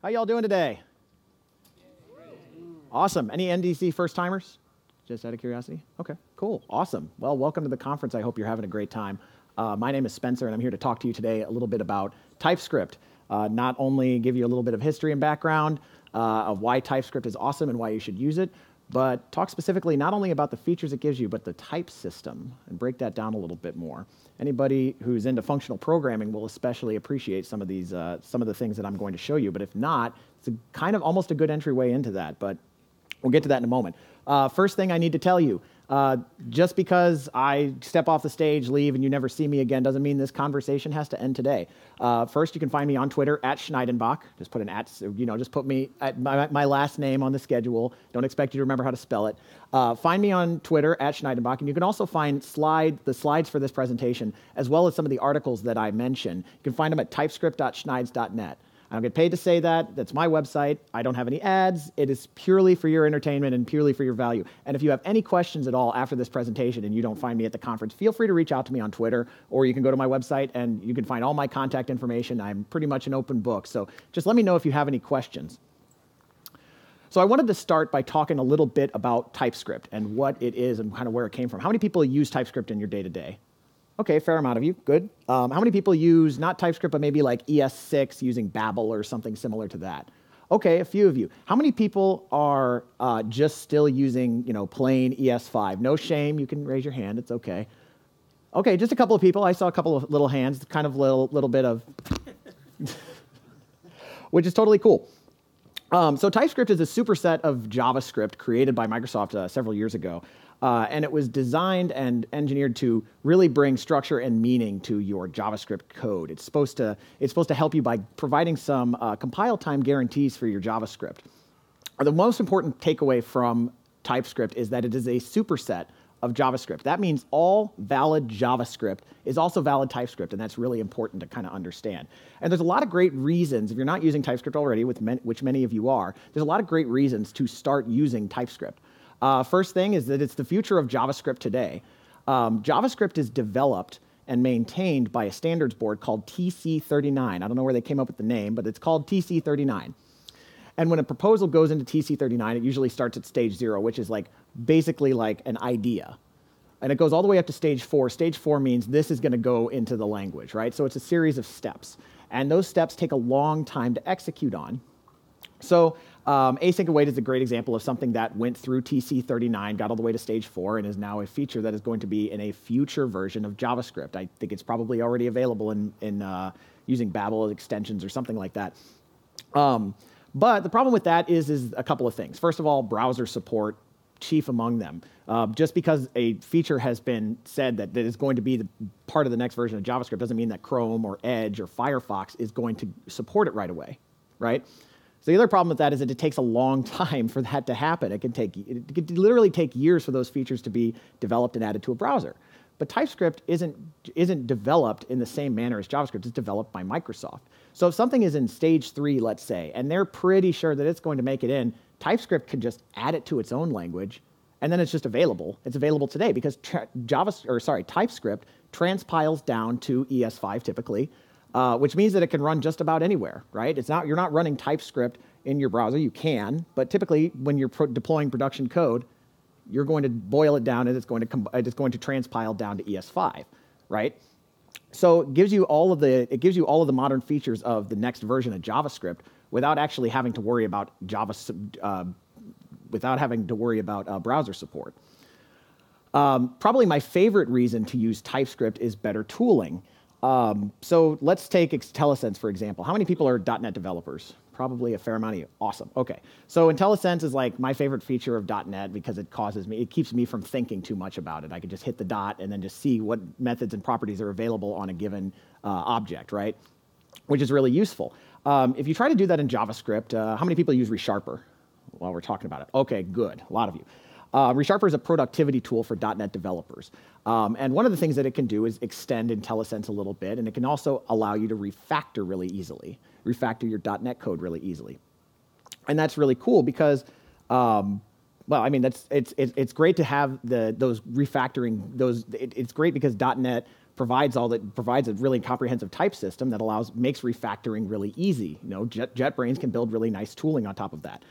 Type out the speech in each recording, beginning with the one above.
How y'all doing today? Awesome. Any NDC first-timers? Just out of curiosity? Okay, cool. Awesome. Well, welcome to the conference. I hope you're having a great time. My name is Spencer, and I'm here to talk to you today a little bit about TypeScript. Not only give you a little bit of history and background of why TypeScript is awesome and why you should use it, but talk specifically not only about the features it gives you, but the type system, and break that down a little bit more. Anybody who's into functional programming will especially appreciate some of these, some of the things that I'm going to show you. But if not, it's a kind of almost a good entryway into that. But we'll get to that in a moment. First thing I need to tell you, just because I step off the stage, leave, and you never see me again doesn't mean this conversation has to end today. First, you can find me on Twitter at Schneidenbach. Just put an at, just put me at my last name on the schedule. Don't expect you to remember how to spell it. Find me on Twitter at Schneidenbach, and you can also find the slides for this presentation, as well as some of the articles that I mentioned. You can find them at typescript.schneidens.net. I don't get paid to say that. That's my website. I don't have any ads. It is purely for your entertainment and purely for your value. And if you have any questions at all after this presentation and you don't find me at the conference, feel free to reach out to me on Twitter, or you can go to my website and you can find all my contact information. I'm pretty much an open book. So just let me know if you have any questions. So I wanted to start by talking a little bit about TypeScript and what it is and kind of where it came from. How many people use TypeScript in your day-to-day? Okay, fair amount of you, good. How many people use, not TypeScript, but maybe like ES6 using Babel or something similar to that? Okay, a few of you. How many people are just still using, plain ES5? No shame, you can raise your hand, it's okay. Okay, just a couple of people. I saw a couple of little hands, kind of little bit of, which is totally cool. So TypeScript is a superset of JavaScript created by Microsoft several years ago. And it was designed and engineered to really bring structure and meaning to your JavaScript code. It's supposed to help you by providing some compile time guarantees for your JavaScript. The most important takeaway from TypeScript is that it is a superset of JavaScript. That means all valid JavaScript is also valid TypeScript, and that's really important to kind of understand. And there's a lot of great reasons, if you're not using TypeScript already, which many of you are, there's a lot of great reasons to start using TypeScript. First thing is that it's the future of JavaScript today. JavaScript is developed and maintained by a standards board called TC39. I don't know where they came up with the name, but it's called TC39. And when a proposal goes into TC39, it usually starts at stage 0, which is basically like an idea. And it goes all the way up to stage 4. Stage 4 means this is going to go into the language, right? So it's a series of steps. And those steps take a long time to execute on. So async await is a great example of something that went through TC39, got all the way to stage 4, and is now a feature that is going to be in a future version of JavaScript. I think it's probably already available in using Babel extensions or something like that. But the problem with that is a couple of things. First of all, browser support, chief among them. Just because a feature has been said that is going to be the part of the next version of JavaScript doesn't mean that Chrome or Edge or Firefox is going to support it right away, right? So the other problem with that is that it takes a long time for that to happen. It could literally take years for those features to be developed and added to a browser. But TypeScript isn't developed in the same manner as JavaScript. It's developed by Microsoft. So if something is in stage 3, let's say, and they're pretty sure that it's going to make it in, TypeScript can just add it to its own language, and then it's just available. It's available today because TypeScript transpiles down to ES5 typically, which means that it can run just about anywhere, right? You're not running TypeScript in your browser. You can, but typically when you're deploying production code, you're going to boil it down and it's going to transpile down to ES5, right? So it gives you all of the modern features of the next version of JavaScript without actually having to worry about browser support. Probably my favorite reason to use TypeScript is better tooling. So let's take IntelliSense, for example. How many people are .NET developers? Probably a fair amount of you. Awesome. Okay. So IntelliSense is like my favorite feature of .NET because it keeps me from thinking too much about it. I can just hit the dot and then just see what methods and properties are available on a given object, right? Which is really useful. If you try to do that in JavaScript, how many people use ReSharper while we're talking about it? Okay, good. A lot of you. ReSharper is a productivity tool for .NET developers. And one of the things that it can do is extend IntelliSense a little bit, and it can also allow you to refactor really easily, refactor your .NET code really easily. And that's really cool because, it's great to have those refactoring, it's great because .NET provides a really comprehensive type system that makes refactoring really easy. JetBrains can build really nice tooling on top of that.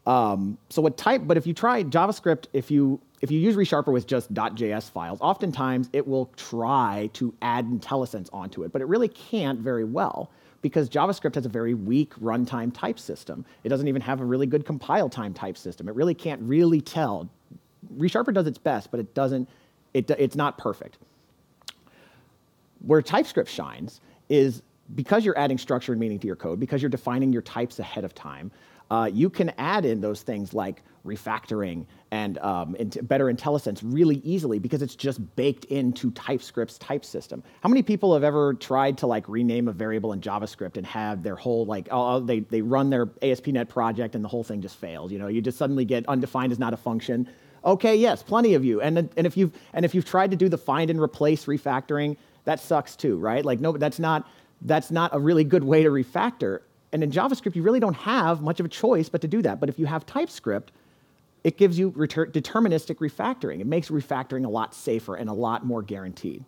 But if you try JavaScript, if you use ReSharper with just .js files, oftentimes it will try to add IntelliSense onto it, but it really can't very well because JavaScript has a very weak runtime type system. It doesn't even have a really good compile time type system. It really can't really tell. ReSharper does its best, but it's not perfect. Where TypeScript shines is because you're adding structure and meaning to your code, because you're defining your types ahead of time, you can add in those things like refactoring and better IntelliSense really easily because it's just baked into TypeScript's type system. How many people have ever tried to rename a variable in JavaScript and have their whole they run their ASP.NET project and the whole thing just fails? You just suddenly get undefined is not a function. Okay, yes, plenty of you. And if you've tried to do the find and replace refactoring, that sucks too, right? No, that's not a really good way to refactor. And in JavaScript, you really don't have much of a choice but to do that. But if you have TypeScript, it gives you deterministic refactoring. It makes refactoring a lot safer and a lot more guaranteed.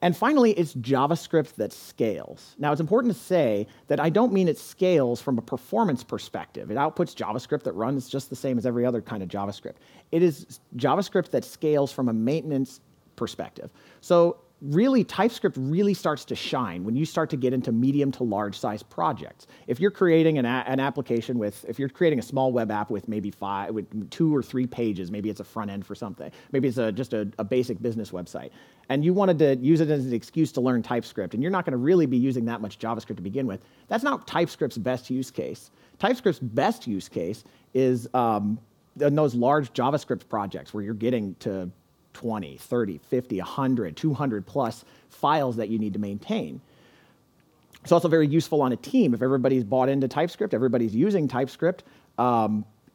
And finally, it's JavaScript that scales. Now, it's important to say that I don't mean it scales from a performance perspective. It outputs JavaScript that runs just the same as every other kind of JavaScript. It is JavaScript that scales from a maintenance perspective. So really, TypeScript really starts to shine when you start to get into medium to large size projects. If you're creating an application if you're creating a small web app with maybe 2 or 3 pages, maybe it's a front end for something, maybe it's just a basic business website, and you wanted to use it as an excuse to learn TypeScript, and you're not going to really be using that much JavaScript to begin with, that's not TypeScript's best use case. TypeScript's best use case is in those large JavaScript projects where you're getting to 20, 30, 50, 100, 200 plus files that you need to maintain. It's also very useful on a team. If everybody's bought into TypeScript, everybody's using TypeScript,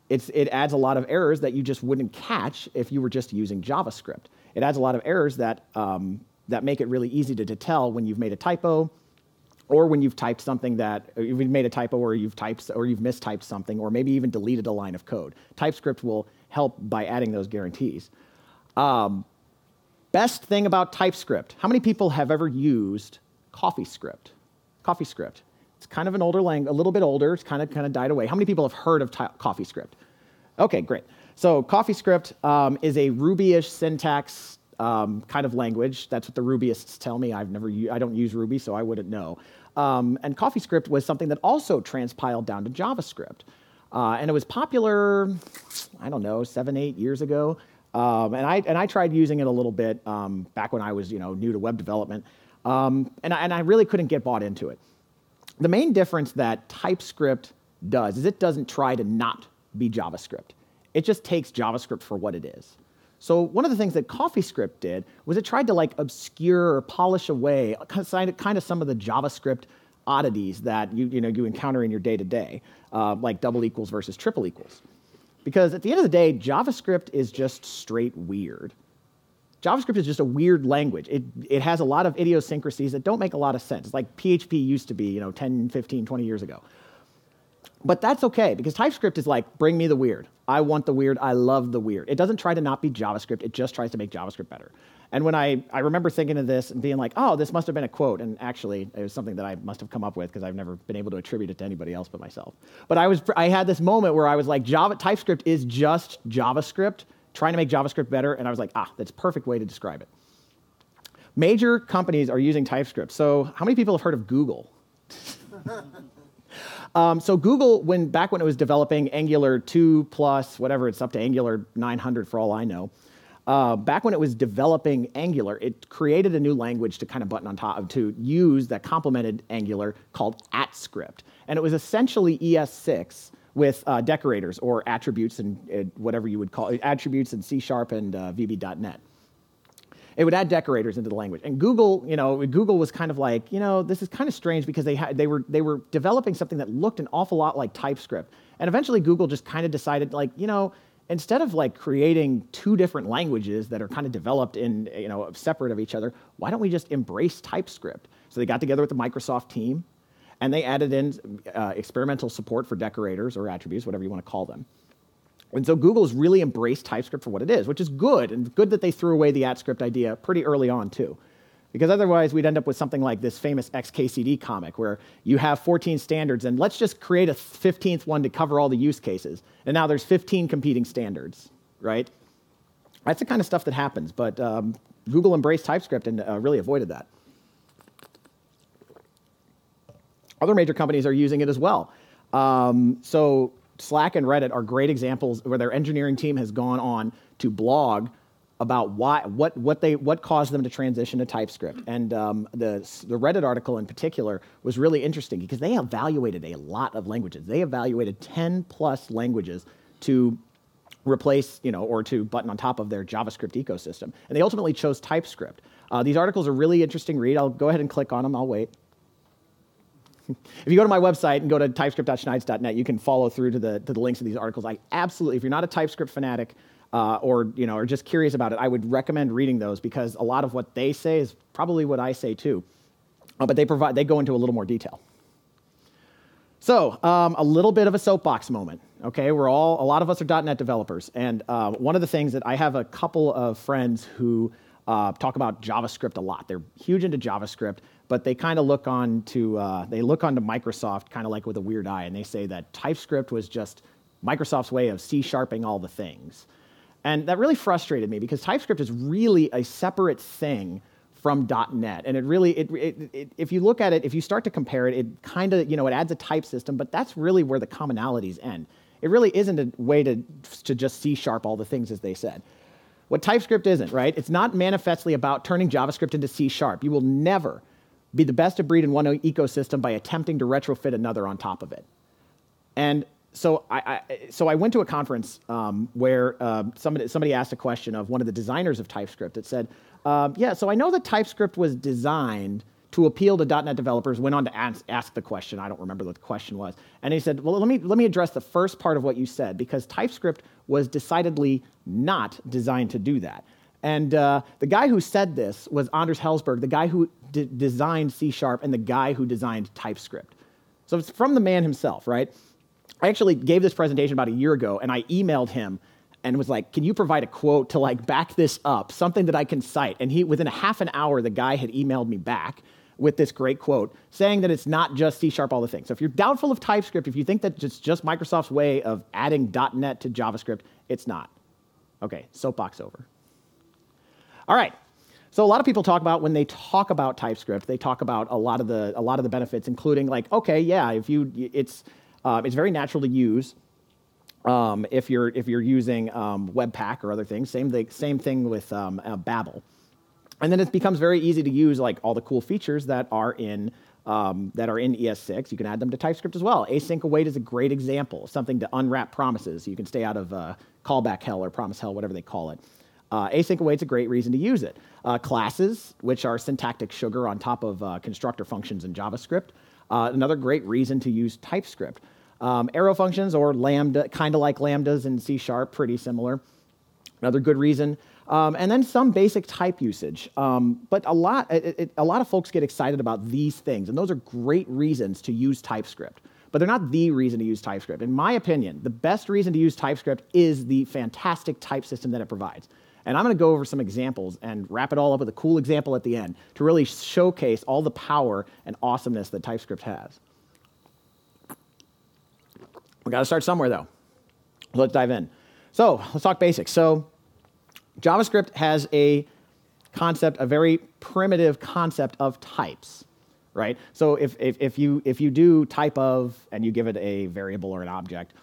it adds a lot of errors that you just wouldn't catch if you were just using JavaScript. It adds a lot of errors that make it really easy to tell when you've made a typo, or when you've typed something that you've made a typo, or you've mistyped something, or maybe even deleted a line of code. TypeScript will help by adding those guarantees. Best thing about TypeScript. How many people have ever used CoffeeScript? CoffeeScript. It's kind of an older language, a little bit older. It's kind of died away. How many people have heard of CoffeeScript? Okay, great. So CoffeeScript is a Ruby-ish syntax kind of language. That's what the Rubyists tell me. I don't use Ruby, so I wouldn't know. And CoffeeScript was something that also transpiled down to JavaScript. And it was popular, 7, 8 years ago. And I tried using it a little bit back when I was new to web development, and I really couldn't get bought into it. The main difference that TypeScript does is it doesn't try to not be JavaScript. It just takes JavaScript for what it is. So one of the things that CoffeeScript did was it tried to obscure or polish away kind of some of the JavaScript oddities that you encounter in your day-to-day, like double equals versus triple equals. Because at the end of the day, JavaScript is just straight weird. JavaScript is just a weird language. It has a lot of idiosyncrasies that don't make a lot of sense. It's like PHP used to be 10, 15, 20 years ago. But that's okay, because TypeScript is like, bring me the weird. I want the weird. I love the weird. It doesn't try to not be JavaScript. It just tries to make JavaScript better. And when I remember thinking of this and being like, oh, this must have been a quote. And actually, it was something that I must have come up with because I've never been able to attribute it to anybody else but myself. But I had this moment where I was like, TypeScript is just JavaScript, trying to make JavaScript better. And I was like, that's a perfect way to describe it. Major companies are using TypeScript. So how many people have heard of Google? So Google, back when it was developing Angular 2 plus, whatever, it's up to Angular 900 for all I know, back when it was developing Angular, it created a new language to kind of button on top to use that complemented Angular called AtScript. And it was essentially ES6 with decorators or attributes and whatever you would call it, attributes in C# and VB.NET. It would add decorators into the language. And Google was kind of like, this is kind of strange because they were developing something that looked an awful lot like TypeScript. And eventually Google just kind of decided, instead of creating 2 different languages that are kind of developed in, separate of each other, why don't we just embrace TypeScript? So they got together with the Microsoft team, and they added in experimental support for decorators or attributes, whatever you want to call them. And so Google has really embraced TypeScript for what it is, which is good, and good that they threw away the AtScript idea pretty early on, too. Because otherwise, we'd end up with something like this famous XKCD comic, where you have 14 standards, and let's just create a 15th one to cover all the use cases. And now there's 15 competing standards, right? That's the kind of stuff that happens, but Google embraced TypeScript and really avoided that. Other major companies are using it as well. So Slack and Reddit are great examples where their engineering team has gone on to blog about what caused them to transition to TypeScript. And the Reddit article in particular was really interesting because they evaluated a lot of languages. They evaluated 10 plus languages to replace, or to button on top of their JavaScript ecosystem. And they ultimately chose TypeScript. These articles are really interesting read. I'll go ahead and click on them. I'll wait. If you go to my website and go to typescript.schneids.net, you can follow through to the links of these articles. I absolutely, if you're not a TypeScript fanatic, or just curious about it, I would recommend reading those because a lot of what they say is probably what I say too. But they go into a little more detail. So a little bit of a soapbox moment. Okay, a lot of us are .NET developers, and one of the things that I have a couple of friends who talk about JavaScript a lot. They're huge into JavaScript, but they kind of look onto Microsoft kind of like with a weird eye, and they say that TypeScript was just Microsoft's way of C-sharping all the things. And that really frustrated me because TypeScript is really a separate thing from .NET. And it really, if you look at it, if you start to compare it, it kind of, it adds a type system, but that's really where the commonalities end. It really isn't a way to just C-sharp all the things, as they said. What TypeScript isn't, right? It's not manifestly about turning JavaScript into C#. You will never be the best of breed in one ecosystem by attempting to retrofit another on top of it. And so I went to a conference where somebody asked a question of one of the designers of TypeScript that said, yeah, so I know that TypeScript was designed to appeal to .NET developers, went on to ask the question. I don't remember what the question was. And he said, well, let me address the first part of what you said, because TypeScript was decidedly not designed to do that. And the guy who said this was Anders Helzberg, the guy who designed C# and the guy who designed TypeScript. So it's from the man himself, right? I actually gave this presentation about a year ago, and I emailed him and was like, can you provide a quote to back this up, something that I can cite? And within a half an hour, the guy had emailed me back with this great quote saying that it's not just C# all the things. So if you're doubtful of TypeScript, if you think that it's just Microsoft's way of adding .NET to JavaScript, it's not. Okay, soapbox over. All right. So a lot of people talk about, when they talk about TypeScript, they talk about a lot of the benefits, including okay, yeah, it's very natural to use if you're using Webpack or other things. Same thing with Babel. And then it becomes very easy to use all the cool features that are in ES6. You can add them to TypeScript as well. Async await is a great example, something to unwrap promises. So you can stay out of callback hell or promise hell, whatever they call it. Async await is a great reason to use it. Classes, which are syntactic sugar on top of constructor functions in JavaScript, another great reason to use TypeScript. Arrow functions, or lambda, kind of like lambdas in C#, pretty similar. Another good reason. And then some basic type usage. But a lot of folks get excited about these things, and those are great reasons to use TypeScript. But they're not the reason to use TypeScript. In my opinion, the best reason to use TypeScript is the fantastic type system that it provides. And I'm going to go over some examples and wrap it all up with a cool example at the end to really showcase all the power and awesomeness that TypeScript has. We've got to start somewhere, though. Let's dive in. So let's talk basics. So JavaScript has a very primitive concept of types, right? So if you do type of and you give it a variable or an object,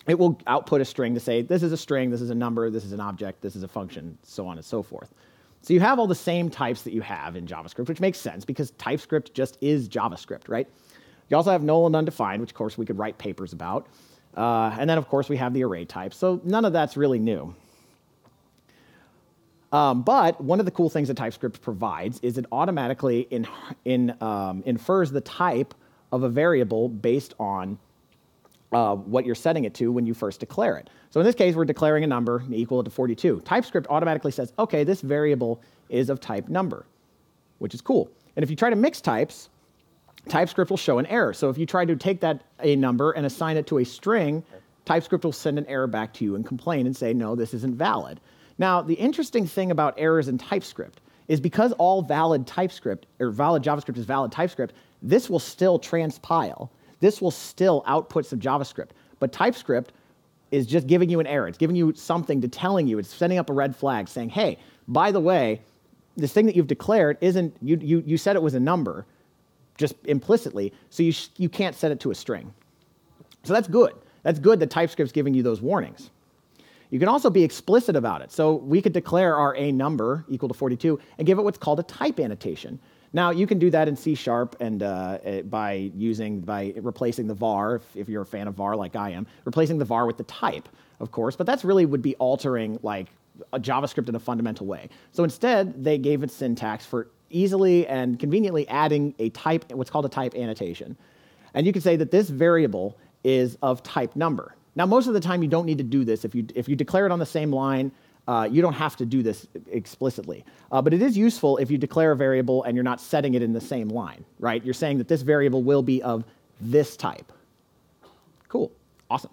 it will output a string to say, this is a string, this is a number, this is an object, this is a function, so on and so forth. So you have all the same types that you have in JavaScript, which makes sense because TypeScript just is JavaScript, right? You also have null and undefined, which of course we could write papers about. And then of course we have the array type. So none of that's really new. But one of the cool things that TypeScript provides is it automatically infers the type of a variable based on what you're setting it to when you first declare it. So in this case, we're declaring a number equal to 42. TypeScript automatically says, okay, this variable is of type number, which is cool. And if you try to mix types, TypeScript will show an error. So if you try to take a number and assign it to a string, TypeScript will send an error back to you and complain and say, no, this isn't valid. Now, the interesting thing about errors in TypeScript is because all valid TypeScript, or valid JavaScript is valid TypeScript, this will still transpile. This will still output some JavaScript. But TypeScript is just giving you an error. It's giving you something to telling you. It's setting up a red flag saying, hey, by the way, this thing that you've declared isn't, you said it was a number, just implicitly, so you can't set it to a string. So that's good. That's good that TypeScript's giving you those warnings. You can also be explicit about it. So we could declare our a number equal to 42 and give it what's called a type annotation. Now, you can do that in C# and by replacing the var, if you're a fan of var like I am, replacing the var with the type, of course, but that's really would be altering like a JavaScript in a fundamental way. So instead, they gave it syntax for easily and conveniently adding a type, what's called a type annotation. And you can say that this variable is of type number. Now, most of the time, you don't need to do this. If you declare it on the same line, you don't have to do this explicitly. But it is useful if you declare a variable and you're not setting it in the same line, right? You're saying that this variable will be of this type. Cool. Awesome.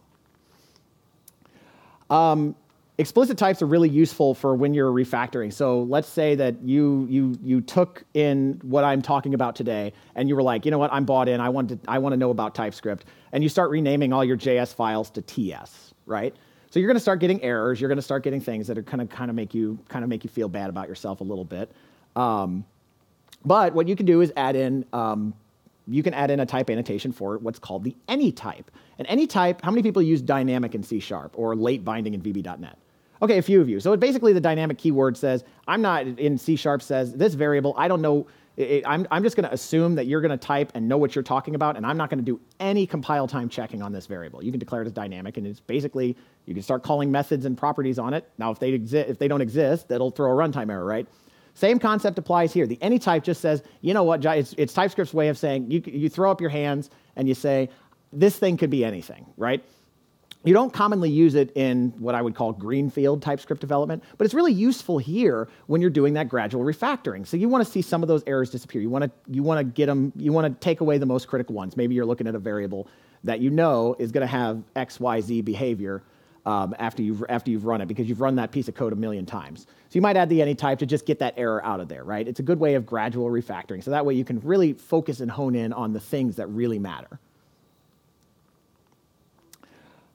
Explicit types are really useful for when you're refactoring. So let's say that you took in what I'm talking about today, and you were like, you know what, I'm bought in. I want to know about TypeScript, and you start renaming all your JS files to TS, right? So you're going to start getting errors. You're going to start getting things that are kind of make you feel bad about yourself a little bit. But what you can do is add in. You can add in a type annotation for what's called the any type. And any type, how many people use dynamic in C# or late binding in VB.NET? Okay, a few of you. So basically the dynamic keyword says, I'm not in C# says, this variable, I don't know, I'm just going to assume that you're going to type and know what you're talking about, and I'm not going to do any compile time checking on this variable. You can declare it as dynamic, and it's basically, you can start calling methods and properties on it. Now, if they don't exist, that'll throw a runtime error, right? Same concept applies here. The any type just says, you know what, it's TypeScript's way of saying, you throw up your hands and you say, this thing could be anything, right? You don't commonly use it in what I would call greenfield TypeScript development, but it's really useful here when you're doing that gradual refactoring. So you want to see some of those errors disappear. You want to get them. You want to take away the most critical ones. Maybe you're looking at a variable that you know is going to have X, Y, Z behavior after you've run it, because you've run that piece of code a million times. So you might add the any type to just get that error out of there, right? It's a good way of gradual refactoring. So that way you can really focus and hone in on the things that really matter.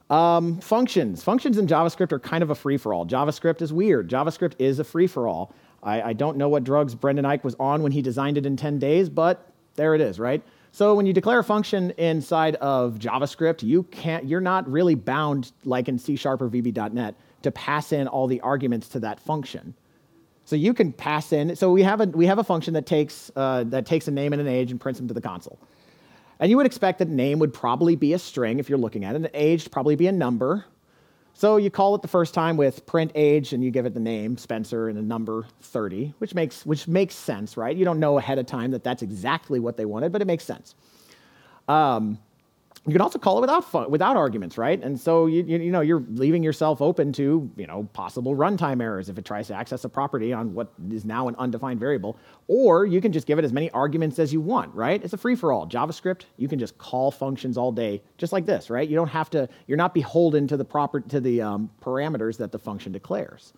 Functions. Functions in JavaScript are kind of a free-for-all. JavaScript is weird. JavaScript is a free-for-all. I don't know what drugs Brendan Eich was on when he designed it in 10 days, but there it is, right? So when you declare a function inside of JavaScript, you're not really bound, like in C# or VB.NET, to pass in all the arguments to that function. So you can pass in. So we have a function that takes a name and an age and prints them to the console. And you would expect that name would probably be a string if you're looking at it, and age would probably be a number. So you call it the first time with print age, and you give it the name, Spencer, and a number 30, which makes sense, right? You don't know ahead of time that that's exactly what they wanted, but it makes sense. You can also call it without arguments, right? And so you're leaving yourself open to possible runtime errors if it tries to access a property on what is now an undefined variable. Or you can just give it as many arguments as you want, right? It's a free-for-all. JavaScript, you can just call functions all day, just like this, right? You don't have to. You're not beholden to the parameters that the function declares.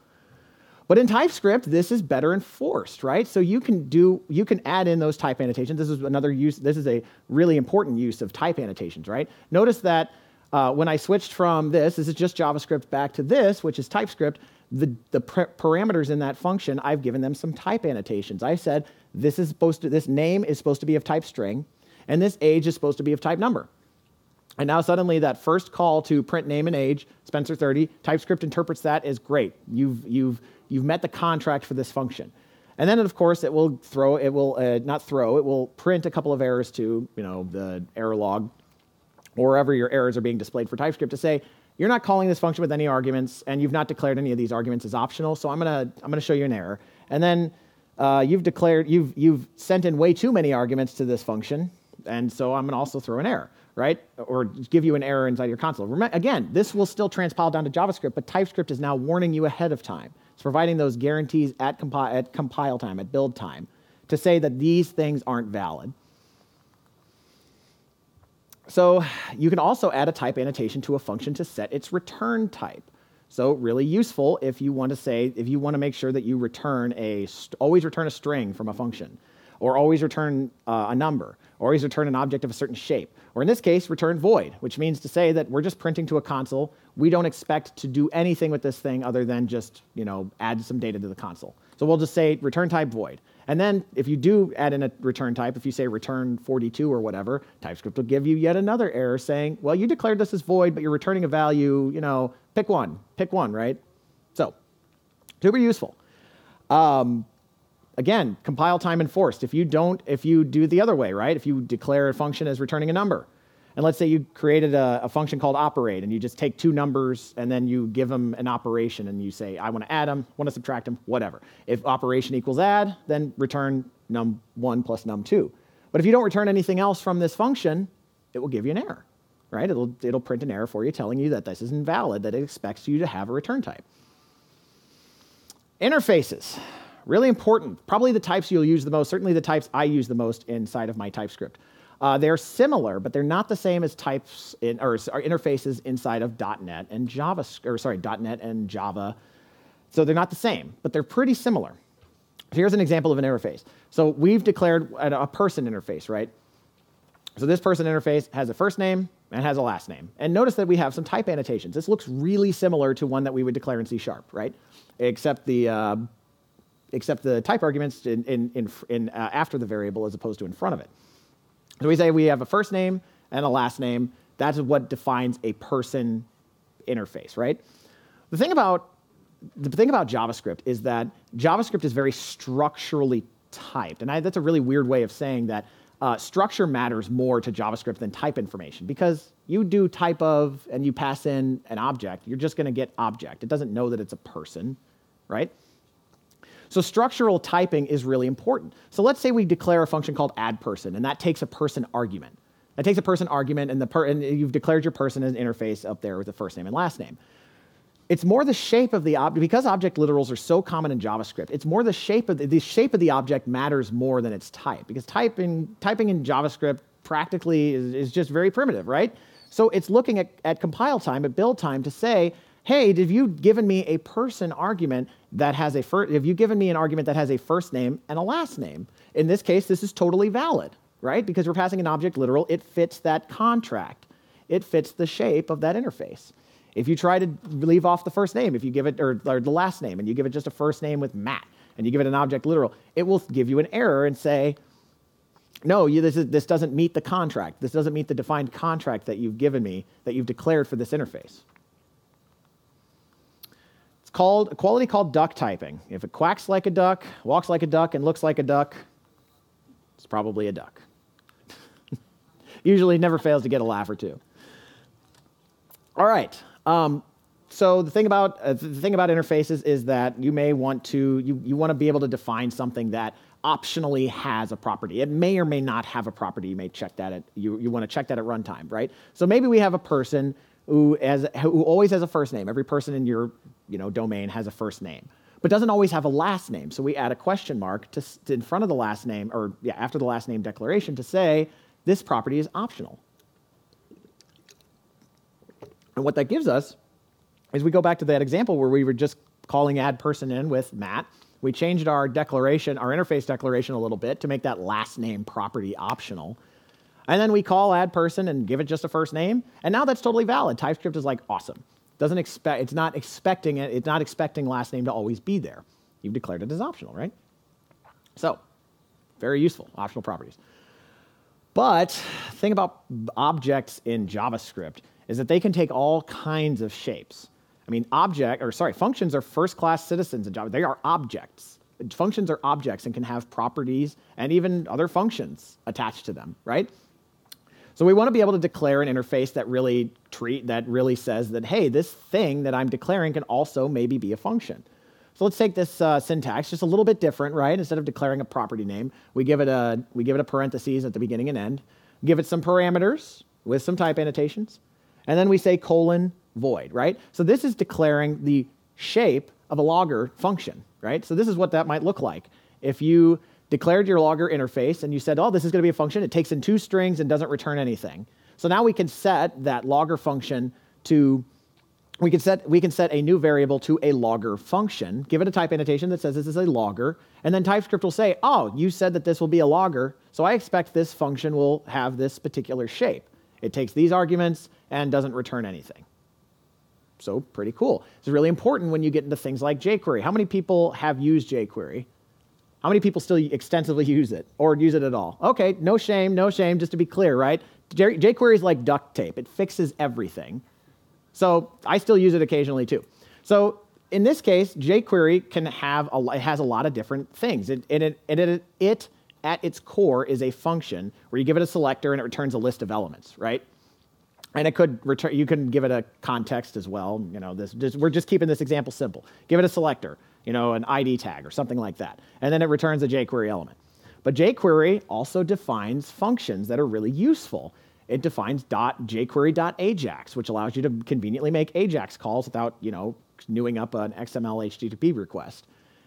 But in TypeScript, this is better enforced, right? So you can add in those type annotations. This is another use. This is a really important use of type annotations, right? Notice that when I switched from this is just JavaScript, back to this, which is TypeScript, the parameters in that function, I've given them some type annotations. I said this name is supposed to be of type string, and this age is supposed to be of type number. And now suddenly that first call to print name and age, Spencer 30, TypeScript interprets that as great. You've met the contract for this function. And then, of course, it will print a couple of errors to the error log, or wherever your errors are being displayed for TypeScript, to say, you're not calling this function with any arguments, and you've not declared any of these arguments as optional, so I'm gonna show you an error. And then you've sent in way too many arguments to this function, and so I'm gonna also throw an error, right? Or give you an error inside your console. Again, this will still transpile down to JavaScript, but TypeScript is now warning you ahead of time. It's providing those guarantees at compile time, at build time, to say that these things aren't valid. So you can also add a type annotation to a function to set its return type. So really useful if you want to say, if you want to make sure that you return always return a string from a function, or always return a number, or always return an object of a certain shape, or in this case, return void, which means to say that we're just printing to a console. We don't expect to do anything with this thing other than just, add some data to the console. So we'll just say return type void. And then if you do add in a return type, if you say return 42 or whatever, TypeScript will give you yet another error saying, well, you declared this as void, but you're returning a value, pick one, right? So super useful. Again, compile time enforced. If you do the other way, right? If you declare a function as returning a number, and let's say you created a function called operate, and you just take two numbers, and then you give them an operation, and you say, I want to add them, want to subtract them, whatever. If operation equals add, then return num1 plus num2. But if you don't return anything else from this function, it will give you an error, right? It'll print an error for you telling you that this is invalid, that it expects you to have a return type. Interfaces. Really important. Probably the types you'll use the most, certainly the types I use the most inside of my TypeScript. They're similar, but they're not the same as interfaces inside of .NET and .NET and Java. So they're not the same, but they're pretty similar. So here's an example of an interface. So we've declared a person interface, right? So this person interface has a first name and has a last name. And notice that we have some type annotations. This looks really similar to one that we would declare in C#, right? Except the type arguments after the variable as opposed to in front of it. So we say we have a first name and a last name. That's what defines a person interface, right? The thing about JavaScript is that JavaScript is very structurally typed. And that's a really weird way of saying that structure matters more to JavaScript than type information, because you do type of and you pass in an object, you're just going to get object. It doesn't know that it's a person, right? So structural typing is really important. So let's say we declare a function called addPerson, and that takes a person argument. That takes a person argument, and you've declared your person as an interface up there with the first name and last name. It's more the shape of the object, because object literals are so common in JavaScript. It's more the shape of the object matters more than its type, because typing in JavaScript practically is just very primitive, right? So it's looking at compile time, at build time, to say, hey, have you given me a person argument that has have you given me an argument that has a first name and a last name? In this case, this is totally valid, right? Because we're passing an object literal, it fits that contract. It fits the shape of that interface. If you try to leave off the first name, if you give it, or the last name, and you give it just a first name with Matt, and you give it an object literal, it will give you an error and say, no, this doesn't meet the contract. This doesn't meet the defined contract that you've given me, that you've declared for this interface. It's called a quality called duck typing. If it quacks like a duck, walks like a duck, and looks like a duck, it's probably a duck. Usually never fails to get a laugh or two. All right. So the thing about interfaces is that you may want to you want to be able to define something that optionally has a property. It may or may not have a property. You may check that you want to check that at runtime, right? So maybe we have a person who always has a first name. Every person in your domain has a first name, but doesn't always have a last name. So we add a question mark to in front of the last name, or after the last name declaration, to say this property is optional. And what that gives us is we go back to that example where we were just calling addPerson in with Matt. We changed our declaration, our interface declaration a little bit to make that last name property optional. And then we call addPerson and give it just a first name. And now that's totally valid. TypeScript is like, awesome. It's not expecting last name to always be there. You've declared it as optional, right? So, very useful, optional properties. But the thing about objects in JavaScript is that they can take all kinds of shapes. I mean, functions are first-class citizens in Java. They are objects. Functions are objects and can have properties and even other functions attached to them, right? So we want to be able to declare an interface that really says that, hey, this thing that I'm declaring can also maybe be a function. So let's take this syntax, just a little bit different, right? Instead of declaring a property name, we give it a parentheses at the beginning and end, give it some parameters with some type annotations, and then we say :void, right? So this is declaring the shape of a logger function, right? So this is what that might look like. If you declared your logger interface and you said, oh, this is going to be a function, it takes in 2 strings and doesn't return anything. So now we can set that logger function to we can set a new variable to a logger function, give it a type annotation that says this is a logger, and then TypeScript will say, oh, you said that this will be a logger, so I expect this function will have this particular shape. It takes these arguments and doesn't return anything. So pretty cool. It's really important when you get into things like jQuery. How many people have used jQuery? How many people still extensively use it or use it at all? Okay, no shame, just to be clear, right? jQuery is like duct tape. It fixes everything. So I still use it occasionally too. So in this case, jQuery has a lot of different things. It at its core is a function where you give it a selector and it returns a list of elements, right? And it could return. You can give it a context as well. We're just keeping this example simple. Give it a selector, an ID tag or something like that, and then it returns a jQuery element. But jQuery also defines functions that are really useful. It defines .jQuery.ajax, which allows you to conveniently make Ajax calls without, newing up an XML HTTP request.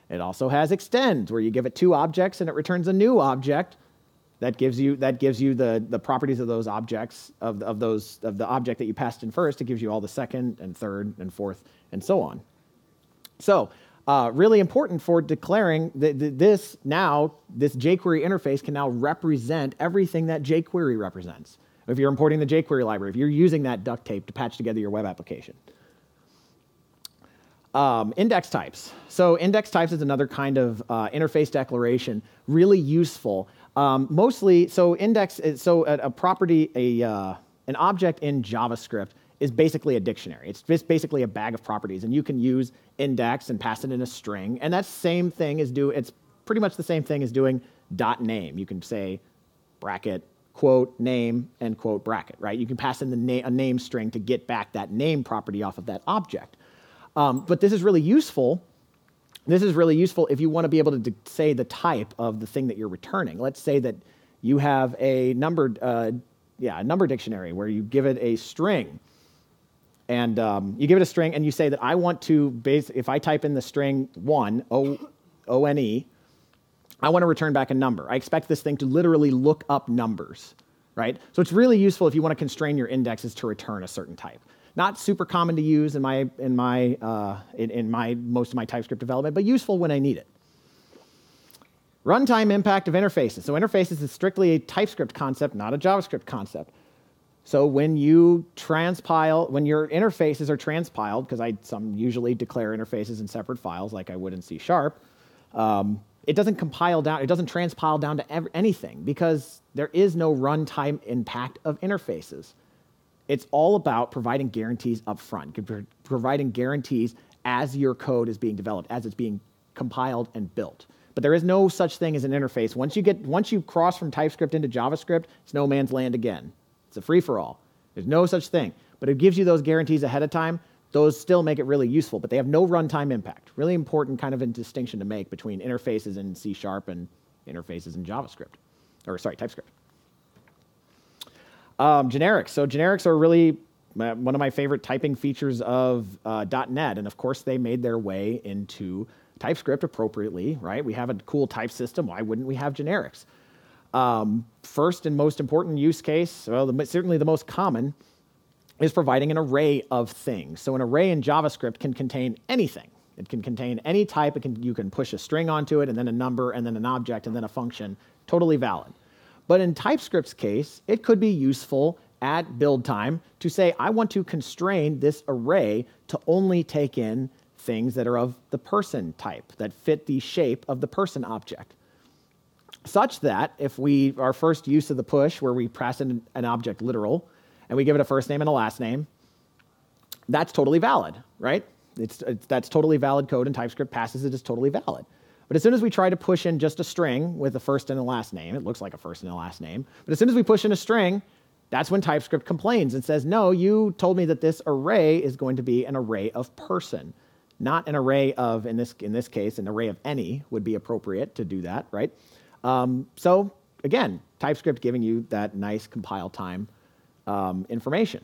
It also has extends, where you give it two objects and it returns a new object that gives you the properties of those objects of the object that you passed in first. It gives you all the second and third and fourth and so on. So really important for declaring this jQuery interface can now represent everything that jQuery represents. If you're importing the jQuery library, if you're using that duct tape to patch together your web application. Index types. So index types is another kind of interface declaration, really useful. Mostly, so a property, an object in JavaScript is basically a dictionary. It's just basically a bag of properties, and you can use index and pass it in a string, and that's same thing as it's pretty much the same thing as doing .name. You can say bracket, quote, name, and quote, bracket, right? You can pass in a name string to get back that name property off of that object. But this is really useful. This is really useful if you want to be able to say the type of the thing that you're returning. Let's say that you have a number dictionary where you give it a string, and you give it a string, and you say that I want to if I type in the string 1, O-N-E, I want to return back a number. I expect this thing to literally look up numbers, right? So it's really useful if you want to constrain your indexes to return a certain type. Not super common to use in most of my TypeScript development, but useful when I need it. Runtime impact of interfaces. So interfaces is strictly a TypeScript concept, not a JavaScript concept. So when your interfaces are transpiled, because some usually declare interfaces in separate files like I would in C#, it doesn't compile down, it doesn't transpile down to anything because there is no runtime impact of interfaces. It's all about providing guarantees up front, providing guarantees as your code is being developed, as it's being compiled and built. But there is no such thing as an interface. Once you cross from TypeScript into JavaScript, it's no man's land again. It's a free-for-all. There's no such thing. But it gives you those guarantees ahead of time. Those still make it really useful, but they have no runtime impact. Really important kind of a distinction to make between interfaces in C# and interfaces in JavaScript. TypeScript. Generics. So generics are really one of my favorite typing features of .NET, and of course they made their way into TypeScript appropriately, right? We have a cool type system. Why wouldn't we have generics? First and most important use case, certainly the most common, is providing an array of things. So an array in JavaScript can contain anything. It can contain any type. You can push a string onto it, and then a number, and then an object, and then a function. Totally valid. But in TypeScript's case, it could be useful at build time to say, I want to constrain this array to only take in things that are of the person type, that fit the shape of the person object. Such that if our first use of the push, where we pass in an object literal, and we give it a first name and a last name, that's totally valid, right? That's totally valid code, and TypeScript passes it as totally valid. But as soon as we try to push in just a string with a first and a last name, it looks like a first and a last name, but as soon as we push in a string, that's when TypeScript complains and says, no, you told me that this array is going to be an array of person, not an array of, in this case, an array of any would be appropriate to do that, right? So again, TypeScript giving you that nice compile time information.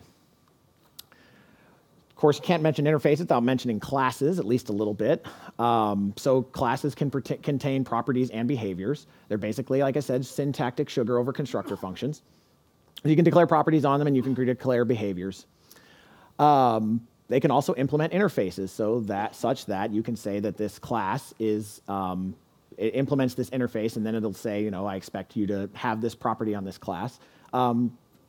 Of course, you can't mention interfaces without mentioning classes, at least a little bit. So classes can contain properties and behaviors. They're basically, like I said, syntactic sugar over constructor functions. You can declare properties on them, and you can declare behaviors. They can also implement interfaces such that you can say that this class is, it implements this interface, and then it'll say, I expect you to have this property on this class.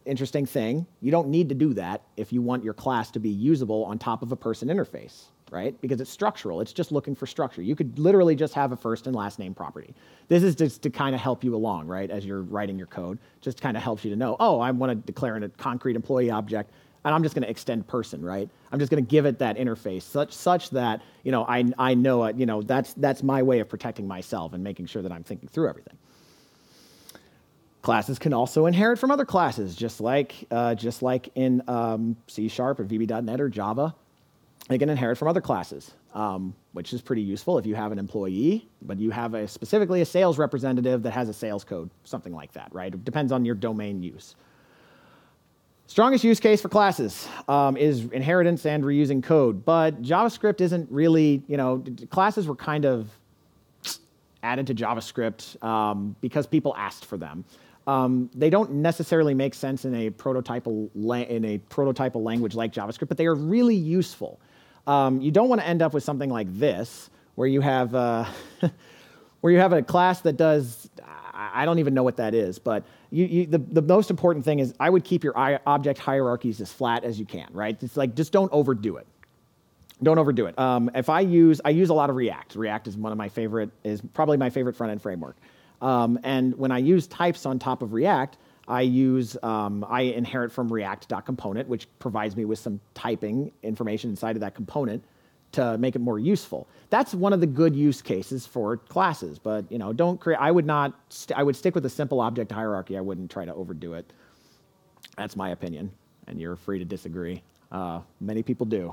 Interesting thing, you don't need to do that if you want your class to be usable on top of a person interface, right? Because it's structural, it's just looking for structure. You could literally just have a first and last name property. This is just to kind of help you along, right, as you're writing your code. Just kind of helps you to know, oh, I want to declare a concrete employee object, and I'm just going to extend person, right? I'm just going to give it that interface such that, I know it, that's my way of protecting myself and making sure that I'm thinking through everything. Classes can also inherit from other classes, just like in C# or VB.NET or Java. They can inherit from other classes, which is pretty useful if you have an employee, but you have specifically a sales representative that has a sales code, something like that, right? It depends on your domain use. Strongest use case for classes is inheritance and reusing code, but JavaScript isn't really, classes were kind of added to JavaScript because people asked for them. They don't necessarily make sense in a prototypal language like JavaScript, but they are really useful. You don't want to end up with something like this, where you have a class that does, I don't even know what that is, but the most important thing is I would keep your object hierarchies as flat as you can, right? It's like, just don't overdo it. Don't overdo it. If I use a lot of React. React is probably my favorite front-end framework. And when I use types on top of React, I inherit from React.component, which provides me with some typing information inside of that component to make it more useful. That's one of the good use cases for classes, but don't create. I would stick with a simple object hierarchy. I wouldn't try to overdo it. That's my opinion, and you're free to disagree. Many people do.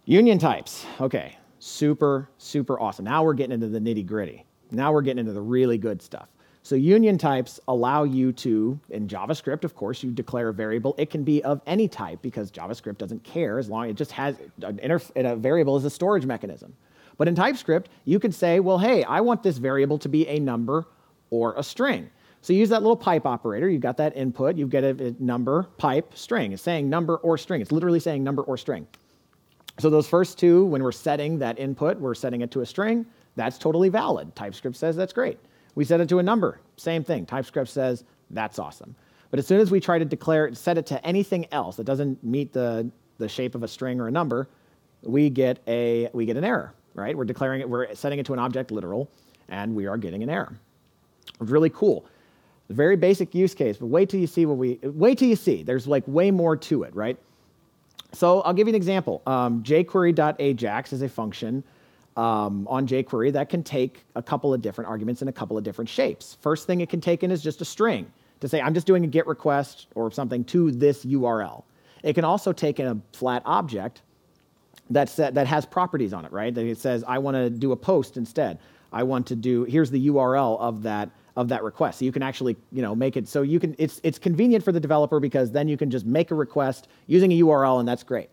Union types. Okay, super, super awesome. Now we're getting into the nitty-gritty. Now we're getting into the really good stuff. So union types allow you to, in JavaScript, of course, you declare a variable. It can be of any type because JavaScript doesn't care as long as it just has a variable as a storage mechanism. But in TypeScript, you can say, well, hey, I want this variable to be a number or a string. So you use that little pipe operator. You've got that input. You get a number, pipe, string. It's saying number or string. It's literally saying number or string. So those first two, when we're setting that input, we're setting it to a string. That's totally valid. TypeScript says that's great. We set it to a number, same thing. TypeScript says that's awesome. But as soon as we try to set it to anything else that doesn't meet the shape of a string or a number, we get an error, right? We're setting it to an object literal, and we are getting an error. It's really cool. A very basic use case, but wait till you see. There's like way more to it, right? So I'll give you an example. jQuery.ajax is a function on jQuery that can take a couple of different arguments in a couple of different shapes. First thing it can take in is just a string to say, I'm just doing a GET request or something to this URL. It can also take in a flat object that has properties on it, right? That it says, I want to do a post instead. I want to do, here's the URL of that request. So you can actually, make it so you can, it's convenient for the developer because then you can just make a request using a URL and that's great.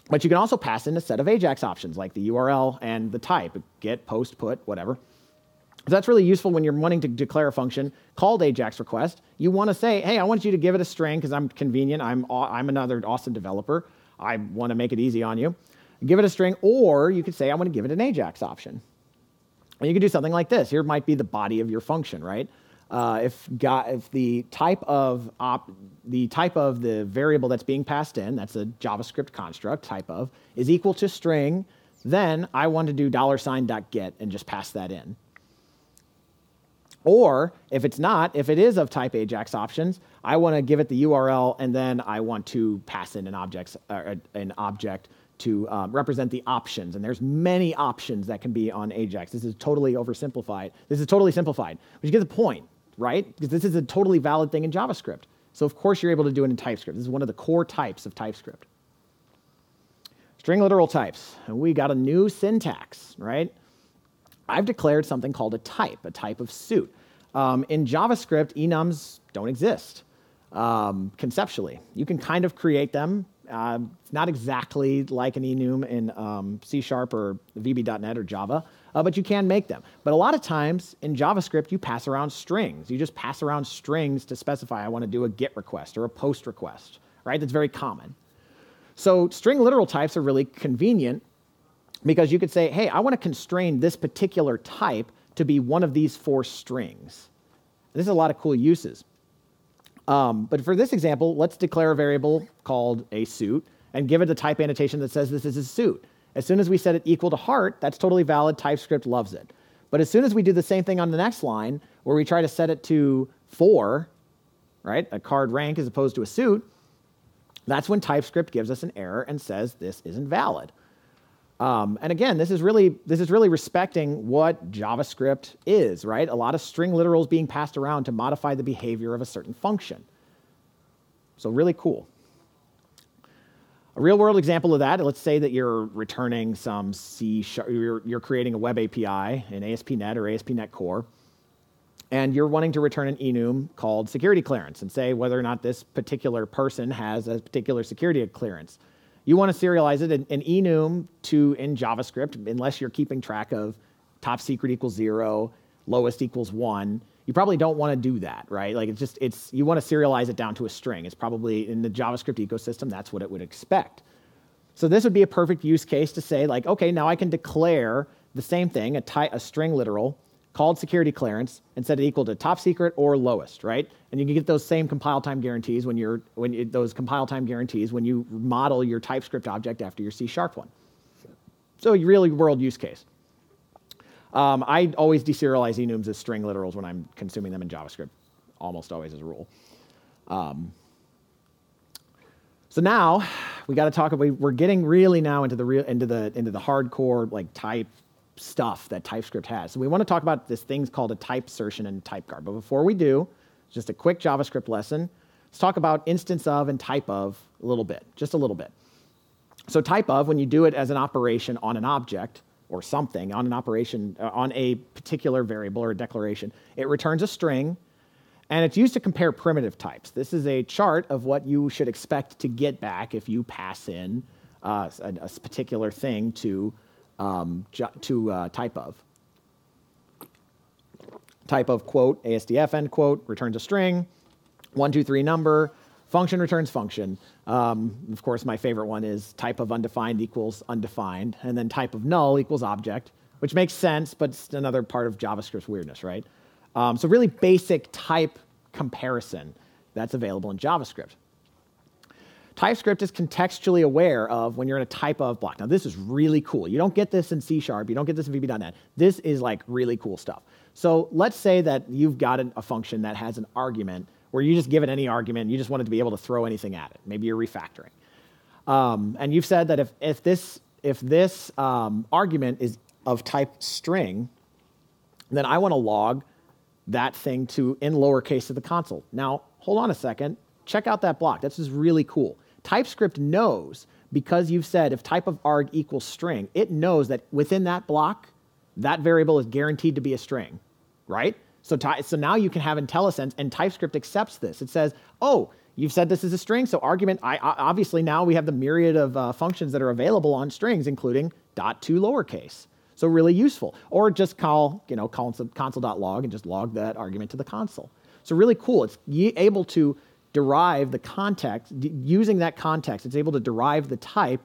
But you can also pass in a set of Ajax options like the URL and the type, get, post, put, whatever. So that's really useful when you're wanting to declare a function called Ajax request. You want to say, hey, I want you to give it a string because I'm convenient. I'm another awesome developer. I want to make it easy on you. Give it a string, or you could say, I want to give it an Ajax option. And you could do something like this. Here might be the body of your function, right? If the type of the variable that's being passed in, that's a JavaScript construct, type of, is equal to string, then I want to do $.get and just pass that in. Or if it's not, if it is of type Ajax options, I want to give it the URL and then I want to pass in an object to represent the options. And there's many options that can be on Ajax. This is totally oversimplified. This is totally simplified, but you get the point, right? Because this is a totally valid thing in JavaScript. So of course you're able to do it in TypeScript. This is one of the core types of TypeScript. String literal types. And we got a new syntax, right? I've declared something called a type of suit. In JavaScript, enums don't exist conceptually. You can kind of create them. It's not exactly like an enum in C# or VB.NET or Java, but you can make them. But a lot of times in JavaScript, you pass around strings. You just pass around strings to specify I want to do a GET request or a POST request, right? That's very common. So string literal types are really convenient because you could say, hey, I want to constrain this particular type to be one of these 4 strings. This is a lot of cool uses. But for this example, let's declare a variable called a suit and give it a type annotation that says this is a suit. As soon as we set it equal to heart, that's totally valid. TypeScript loves it. But as soon as we do the same thing on the next line, where we try to set it to 4, right, a card rank as opposed to a suit, that's when TypeScript gives us an error and says this isn't valid. And again, this is really respecting what JavaScript is, right? A lot of string literals being passed around to modify the behavior of a certain function. So really cool. A real-world example of that, let's say that you're returning some C#, you're creating a web API in ASP.NET or ASP.NET Core, and you're wanting to return an enum called security clearance and say whether or not this particular person has a particular security clearance. You want to serialize it in enum in JavaScript, unless you're keeping track of top secret equals 0, lowest equals 1. You probably don't want to do that, right? Like you want to serialize it down to a string. It's probably in the JavaScript ecosystem, that's what it would expect. So this would be a perfect use case to say, like, okay, now I can declare the same thing, a string literal called security clearance, and set it equal to top secret or lowest, right? And you can get those same compile time guarantees when you model your TypeScript object after your C# one. So really world use case. I always deserialize enums as string literals when I'm consuming them in JavaScript, almost always as a rule. So now we got to talk about. We're getting really now into the hardcore like type stuff that TypeScript has. So we want to talk about this things called a type assertion and type guard. But before we do, just a quick JavaScript lesson. Let's talk about instance of and type of a little bit, just a little bit. So type of, when you do it as an operation on an object or something, on an operation, on a particular variable or a declaration, it returns a string, and it's used to compare primitive types. This is a chart of what you should expect to get back if you pass in a particular thing to type of. Type of quote, ASDF end quote, returns a string, 1, 2, 3 number, function returns function. Of course, my favorite one is type of undefined equals undefined, and then type of null equals object, which makes sense, but it's another part of JavaScript's weirdness, right? So really basic type comparison that's available in JavaScript. TypeScript is contextually aware of when you're in a type of block. Now, this is really cool. You don't get this in C#. You don't get this in VB.NET. This is like really cool stuff. So let's say that you've got a function that has an argument where you just give it any argument. You just want it to be able to throw anything at it. Maybe you're refactoring. And you've said that if this argument is of type string, then I want to log that thing in lowercase of the console. Now, hold on a second. Check out that block. That's just really cool. TypeScript knows, because you've said if type of arg equals string, it knows that within that block, that variable is guaranteed to be a string, right? So now you can have IntelliSense, and TypeScript accepts this. It says, oh, you've said this is a string, so argument, obviously now we have the myriad of functions that are available on strings, including .to lowercase. So really useful. Or just call console.log and just log that argument to the console. So really cool. It's able to derive the context, using that context, it's able to derive the type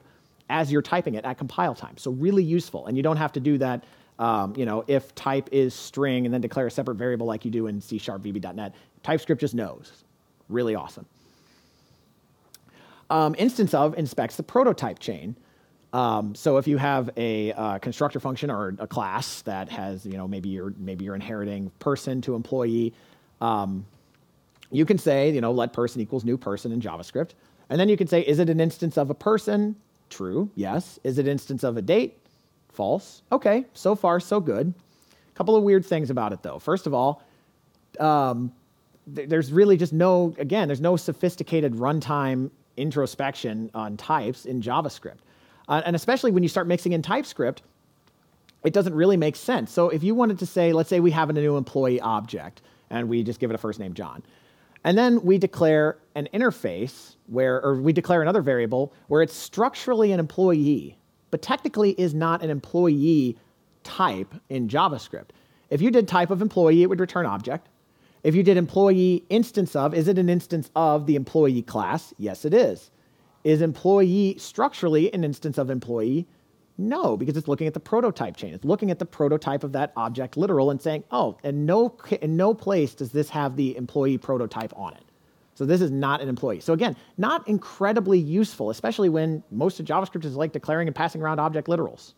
as you're typing it at compile time. So really useful. And you don't have to do that, if type is string and then declare a separate variable like you do in C# VB.NET. TypeScript just knows. Really awesome. Instance of inspects the prototype chain. So if you have a constructor function or a class that has, maybe you're inheriting person to employee, you can say, let person equals new person in JavaScript. And then you can say, is it an instance of a person? True, yes. Is it an instance of a date? False. Okay, so far so good. A couple of weird things about it though. First of all, there's really just there's no sophisticated runtime introspection on types in JavaScript. And especially when you start mixing in TypeScript, it doesn't really make sense. So if you wanted to say, let's say we have a new employee object, and we just give it a first name, John. And then we declare an interface or we declare another variable where it's structurally an employee, but technically is not an employee type in JavaScript. If you did type of employee, it would return object. If you did employee instance of, is it an instance of the employee class? Yes, it is. Is employee structurally an instance of employee? No, because it's looking at the prototype chain. It's looking at the prototype of that object literal and saying, oh, in no place does this have the employee prototype on it. So this is not an employee. So again, not incredibly useful, especially when most of JavaScript is like declaring and passing around object literals.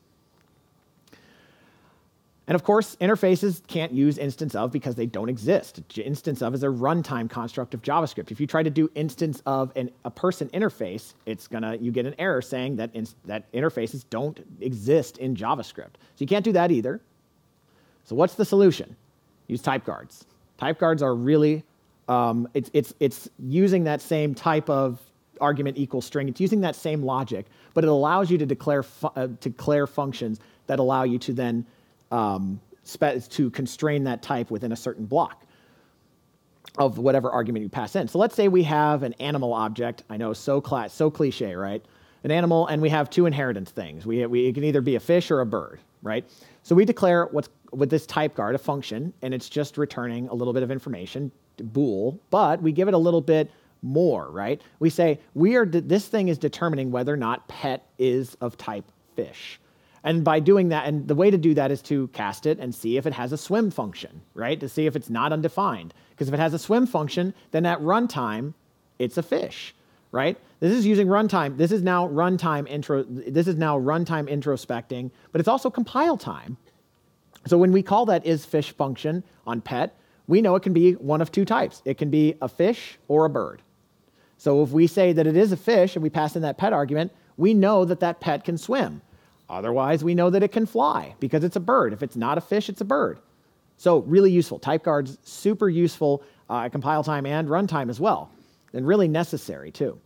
And of course, interfaces can't use instance of because they don't exist. Instance of is a runtime construct of JavaScript. If you try to do instance of a person interface, you get an error saying that interfaces don't exist in JavaScript. So you can't do that either. So what's the solution? Use type guards. Type guards are really, it's using that same type of argument equals string. It's using that same logic, but it allows you to declare functions that allow you to then to constrain that type within a certain block of whatever argument you pass in. So let's say we have an animal object. I know, so cliche, right? An animal, and we have two inheritance things. It can either be a fish or a bird, right? So we declare with this type guard a function, and it's just returning a little bit of information, bool, but we give it a little bit more, right? We say this thing is determining whether or not pet is of type fish. And by doing that, and the way to do that is to cast it and see if it has a swim function, right? To see if it's not undefined. Because if it has a swim function, then at runtime, it's a fish, right? This is using runtime. This is now runtime introspecting, but it's also compile time. So when we call that isFish function on pet, we know it can be one of two types. It can be a fish or a bird. So if we say that it is a fish and we pass in that pet argument, we know that that pet can swim. Otherwise, we know that it can fly because it's a bird. If it's not a fish, it's a bird. So really useful. Type guards, super useful at compile time and runtime as well, and really necessary too.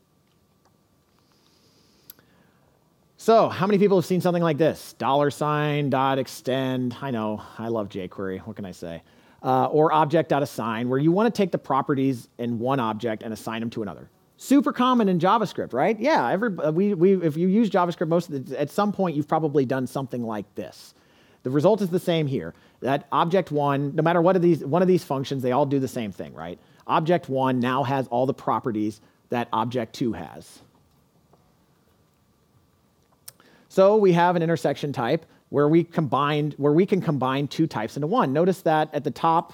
So how many people have seen something like this? $.extend. I know, I love jQuery. What can I say? Or object.assign, where you want to take the properties in one object and assign them to another. Super common in JavaScript, right? Yeah, if you use JavaScript, at some point you've probably done something like this. The result is the same here. That object one, no matter one of these functions, they all do the same thing, right? Object one now has all the properties that object two has. So we have an intersection type where we can combine two types into one. Notice that at the top,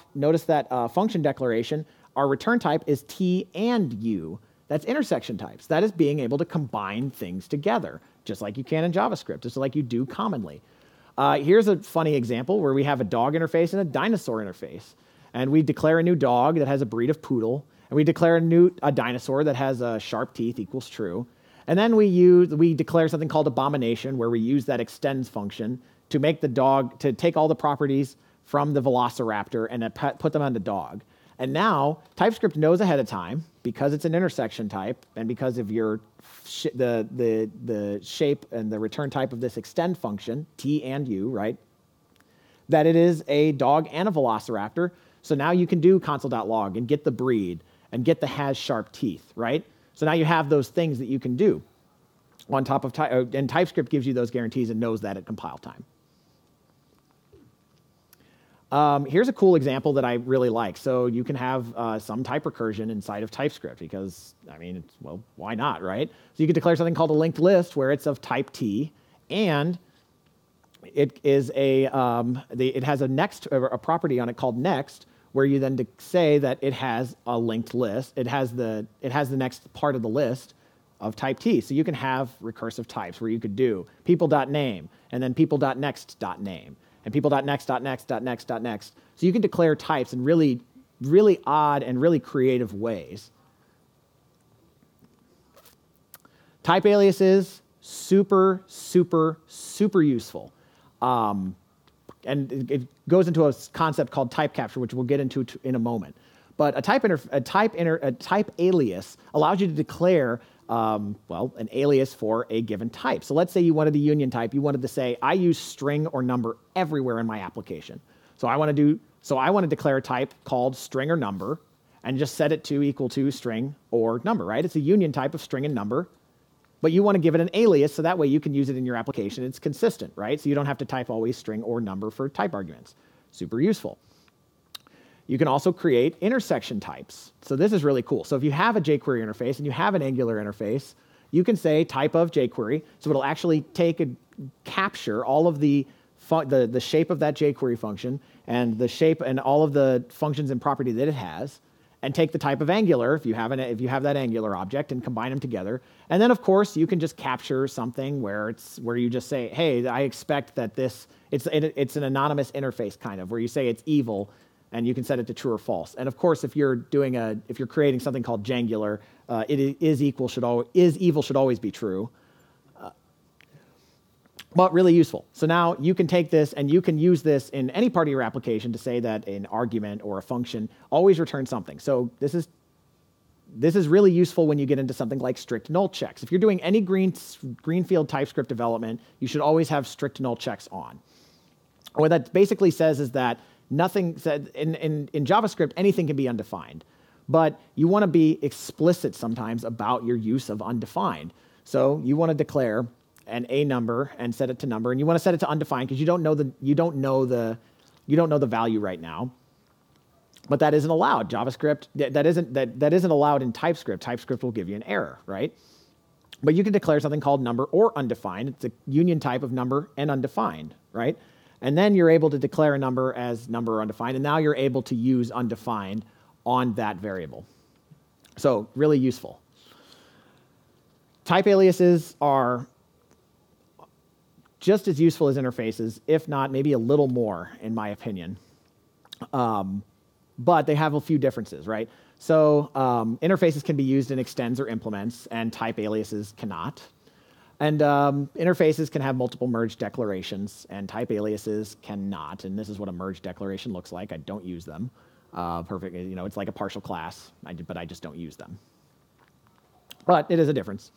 function declaration, our return type is T and U. That's intersection types. That is being able to combine things together, just like you can in JavaScript, just like you do commonly. Here's a funny example where we have a dog interface and a dinosaur interface. And we declare a new dog that has a breed of poodle, and we declare a dinosaur that has sharp teeth equals true. And then we declare something called abomination, where we use that extends function to make the dog, to take all the properties from the velociraptor and put them on the dog. And now TypeScript knows ahead of time, because it's an intersection type and because of the shape and the return type of this extend function, T and U, right, that it is a dog and a velociraptor. So now you can do console.log and get the breed and get the has sharp teeth, right? So now you have those things that you can do on top of and TypeScript gives you those guarantees and knows that at compile time. Here's a cool example that I really like. So you can have some type recursion inside of TypeScript because, well, why not, right? So you can declare something called a linked list where it's of type T, and it is it has a property on it called next, where you then say that it has a linked list. It has the next part of the list of type T. So you can have recursive types where you could do people.name and then people.next.name. And people.next.next.next.next. So you can declare types in really, really odd and really creative ways. Type aliases, super, super, super useful. And it goes into a concept called type capture, which we'll get into in a moment. But a type alias allows you to declare an alias for a given type. So let's say you wanted a union type. You wanted to say, I use string or number everywhere in my application. So I want to declare a type called string or number and just set it to equal to string or number, right? It's a union type of string and number, but you want to give it an alias so that way you can use it in your application. It's consistent, right? So you don't have to type always string or number for type arguments. Super useful. You can also create intersection types. So this is really cool. So if you have a jQuery interface and you have an Angular interface, you can say type of jQuery, so it'll actually capture all of the shape of that jQuery function and the shape and all of the functions and property that it has, and take the type of Angular, if you have that Angular object, and combine them together. And then, of course, you can just capture something where you just say, hey, I expect that it's an anonymous interface kind of, where you say it's evil, and you can set it to true or false. And of course, if you're creating something called Jangular, evil should always be true. But really useful. So now you can take this and you can use this in any part of your application to say that an argument or a function always returns something. So this is really useful when you get into something like strict null checks. If you're doing any greenfield TypeScript development, you should always have strict null checks on. What that basically says is that nothing said in JavaScript, anything can be undefined, but you want to be explicit sometimes about your use of undefined. So you want to declare a number and set it to number, and you want to set it to undefined because you don't know the value right now. But that isn't allowed. JavaScript that isn't allowed in TypeScript. TypeScript will give you an error, right? But you can declare something called number or undefined. It's a union type of number and undefined, right? And then you're able to declare a number as number or undefined, and now you're able to use undefined on that variable. So really useful. Type aliases are just as useful as interfaces, if not maybe a little more, in my opinion. But they have a few differences, right? So interfaces can be used in extends or implements, and type aliases cannot. And interfaces can have multiple merge declarations, and type aliases cannot. And this is what a merge declaration looks like. I don't use them. Perfect. It's like a partial class, but I just don't use them. But it is a difference.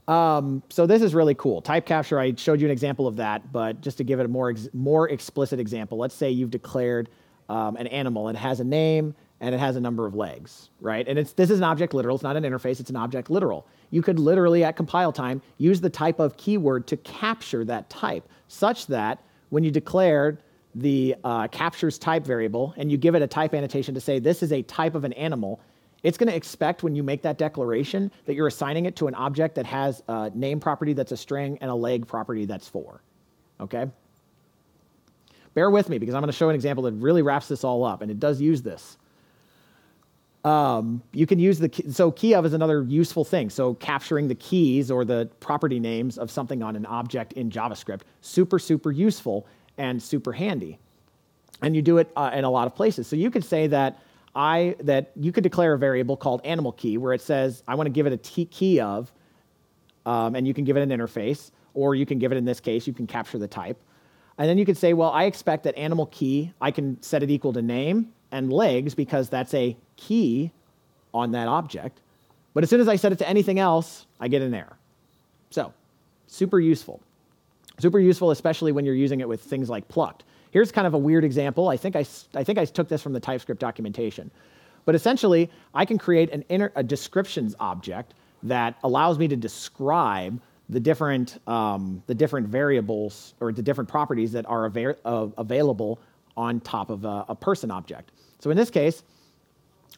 So this is really cool. Type capture, I showed you an example of that, but just to give it a more explicit example, let's say you've declared an animal. It has a name and it has a number of legs, right? And this is an object literal. It's not an interface. It's an object literal. You could literally, at compile time, use the type of keyword to capture that type, such that when you declare the captures type variable and you give it a type annotation to say this is a type of an animal, it's going to expect when you make that declaration that you're assigning it to an object that has a name property that's a string and a leg property that's 4. Okay? Bear with me because I'm going to show an example that really wraps this all up, and it does use this. You can use so key of is another useful thing. So capturing the keys or the property names of something on an object in JavaScript, super, super useful and super handy. And you do it in a lot of places. So you could say that you could declare a variable called animal key where it says, I want to give it a key of, and you can give it an interface, or you can give it, in this case, you can capture the type. And then you could say, well, I expect that animal key, I can set it equal to name and legs because that's a key on that object. But as soon as I set it to anything else, I get an error. So super useful. Super useful, especially when you're using it with things like Pluck. Here's kind of a weird example. I think I took this from the TypeScript documentation. But essentially, I can create a descriptions object that allows me to describe the different variables or the different properties that are available on top of a person object. So in this case,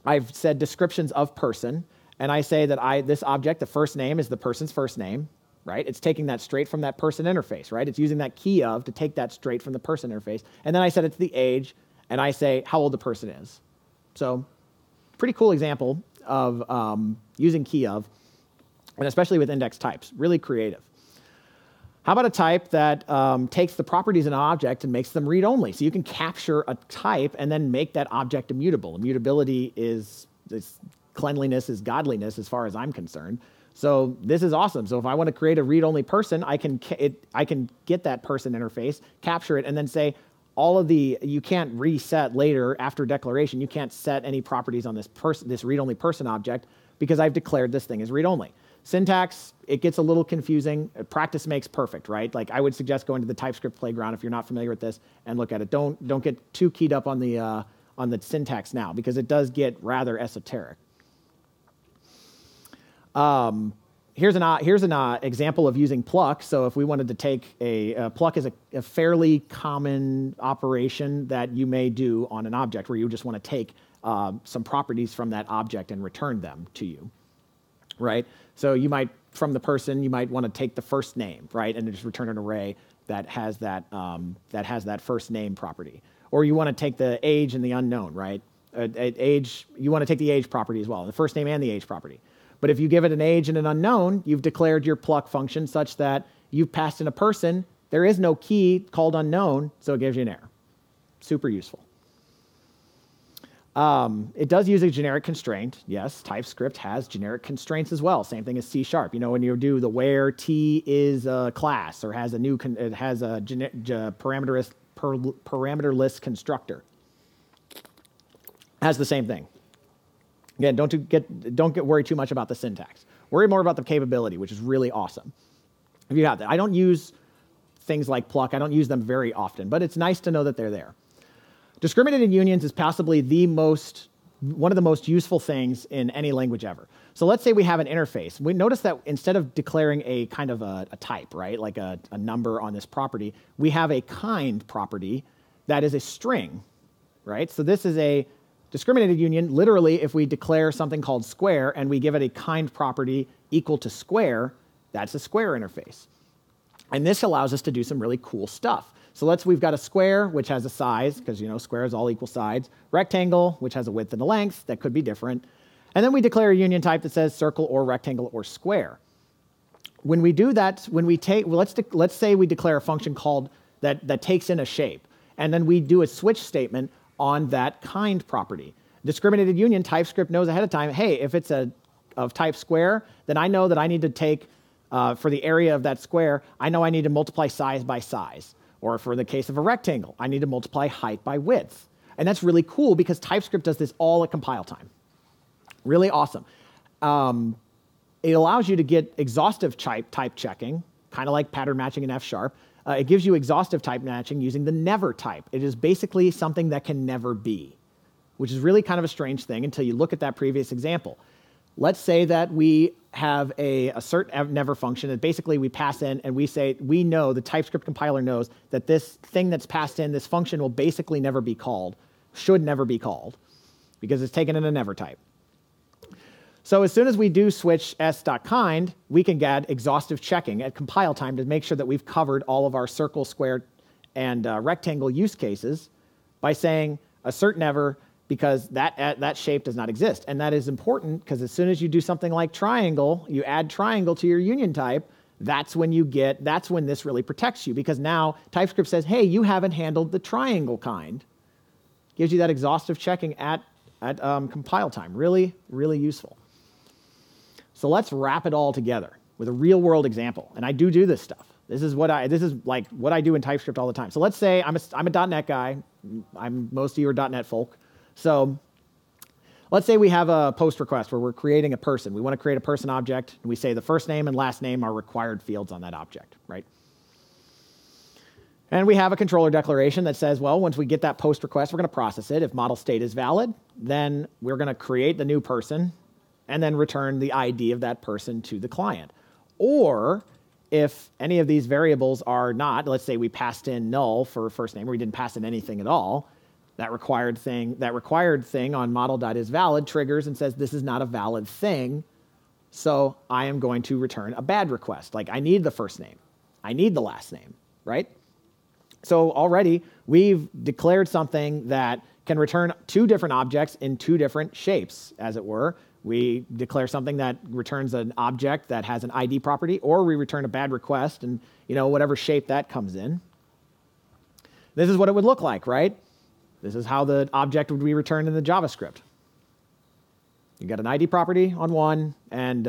I've said descriptions of person, and I say that this object, the first name, is the person's first name. Right? It's taking that straight from that person interface, right? It's using that key of to take that straight from the person interface. And then I set it to the age, and I say how old the person is. So pretty cool example of using key of, and especially with index types. Really creative. How about a type that takes the properties in an object and makes them read-only? So you can capture a type and then make that object immutable. Immutability is cleanliness is godliness as far as I'm concerned. So this is awesome. So if I want to create a read-only person, I can get that person interface, capture it, and then say you can't reset later after declaration. You can't set any properties on this read-only person object because I've declared this thing as read-only. Syntax, it gets a little confusing. Practice makes perfect, right? Like I would suggest going to the TypeScript playground if you're not familiar with this and look at it. Don't get too keyed up on the syntax now because it does get rather esoteric. Here's an example of using Pluck. So if we wanted to take Pluck is a fairly common operation that you may do on an object where you just want to take some properties from that object and return them to you, right? So you might from the person, you might want to take the first name, right, and just return an array that has that first name property. Or you want to take the age and the unknown, right? Age, you want to take the age property as well, the first name and the age property. But if you give it an age and an unknown, you've declared your Pluck function such that you've passed in a person. There is no key called unknown, so it gives you an error. Super useful. It does use a generic constraint. Yes, TypeScript has generic constraints as well. Same thing as C#. You know, when you do the where T is a class or has a new, it has a parameterless constructor. Has the same thing. Again, don't get worried too much about the syntax. Worry more about the capability, which is really awesome. If you have that, I don't use things like Pluck. I don't use them very often, but it's nice to know that they're there. Discriminated unions is possibly one of the most useful things in any language ever. So let's say we have an interface. We notice that instead of declaring a kind of a type, right, like a number on this property, we have a kind property that is a string, right? So this is a discriminated union. Literally, if we declare something called square and we give it a kind property equal to square, that's a square interface. And this allows us to do some really cool stuff. So we've got a square, which has a size, because squares all equal sides. Rectangle, which has a width and a length, that could be different. And then we declare a union type that says circle or rectangle or square. When we do that, let's say we declare a function called that takes in a shape, and then we do a switch statement on that kind property. Discriminated union, TypeScript knows ahead of time, hey, if it's of type square, then I know that I need to take, for the area of that square, I know I need to multiply size by size. Or for the case of a rectangle, I need to multiply height by width. And that's really cool because TypeScript does this all at compile time. Really awesome. It allows you to get exhaustive type checking, kind of like pattern matching in F#. It gives you exhaustive type matching using the never type. It is basically something that can never be, which is really kind of a strange thing until you look at that previous example. Let's say that we have a assert never function that basically we pass in and we say, we know, the TypeScript compiler knows that this thing that's passed in, this function will basically never be called, should never be called, because it's taken in a never type. So as soon as we do switch s.kind, we can get exhaustive checking at compile time to make sure that we've covered all of our circle, square, and rectangle use cases by saying assert never, because that shape does not exist. And that is important because as soon as you do something like triangle, you add triangle to your union type, that's when this really protects you, because now TypeScript says, hey, you haven't handled the triangle kind. Gives you that exhaustive checking at compile time. Really, really useful. So let's wrap it all together with a real world example. And I do this stuff. This is what I do in TypeScript all the time. So let's say I'm a .NET guy. Most of you are .NET folk. So let's say we have a post request where we're creating a person. We want to create a person object, and we say the first name and last name are required fields on that object, right? And we have a controller declaration that says, well, once we get that post request, we're going to process it. If model state is valid, then we're going to create the new person and then return the ID of that person to the client. Or if any of these variables are not, let's say we passed in null for first name, or we didn't pass in anything at all, that required thing on model.isValid triggers and says this is not a valid thing, so I am going to return a bad request. Like, I need the first name. I need the last name, right? So already we've declared something that can return two different objects in two different shapes, as it were. We declare something that returns an object that has an ID property, or we return a bad request and whatever shape that comes in. This is what it would look like, right? This is how the object would be returned in the JavaScript. You got an ID property on one and